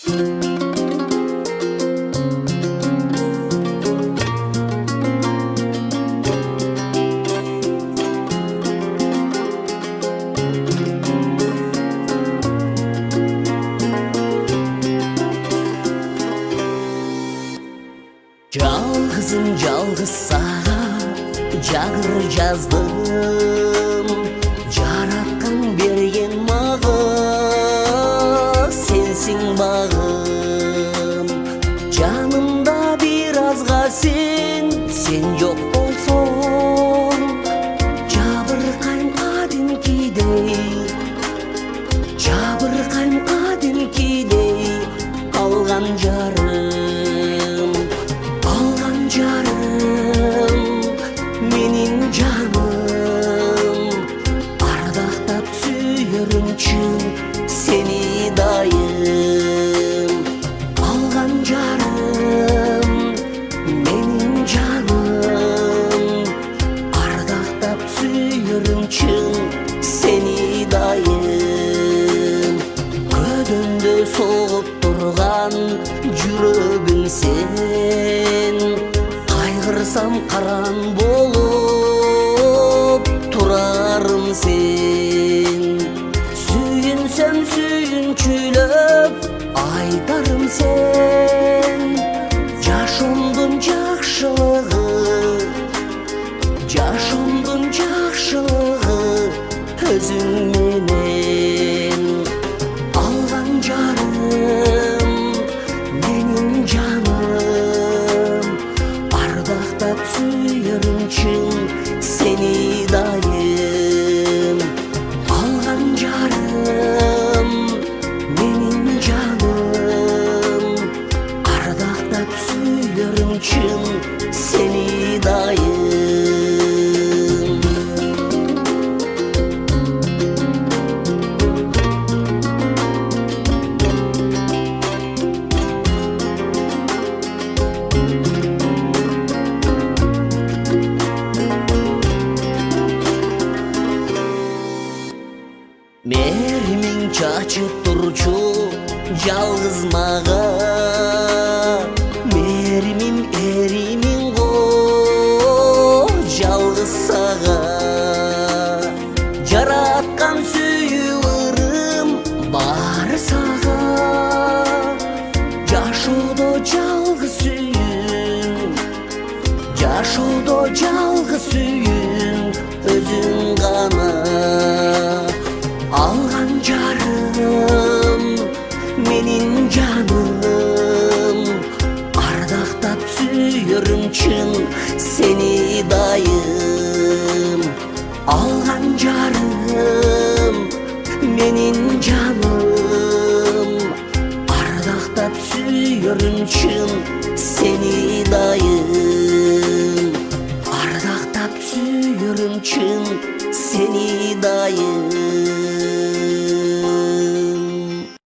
Жалғызым жалғыз саған жагыр жаздым, жаратқан берген маған сенсің бағым. Жанымда bir азға сен жоқ болсоң, жабырқайм кәдімкидей алған жарым, менің жаным, ардақтап сүйерім чын сені дайым. Алған жарым, менің жаным, ардақтап сүйерім чын сені дайым. Көдімді соғып тұрған жүрегім сен, қайғырсам қаран болып тұрарым сен. Сүйінсем сүйіншілеп айтарым сен, жашомдың жақшылығы өзің менен. Алған жарым, менің жаным, ардақтап сүйерім чын сені дайым. Алған жарым, менің жаным, ардақтап сүйерім чын сені дайым. Мерімің чачып тұрчу жалғыз маға, мерімім еримін ғо жалғыз саға. Жаратқан сүйуірім бар саға, жашоодо жалғыз сүйін өзің ғана. Алған жарым, менің жаным, ардақтап сүйерім чын сені дайым. Алған жарым, менің жаным, ардақтап сүйерім чын сені дайым. Ардақтап сүйерім чын сені дайым.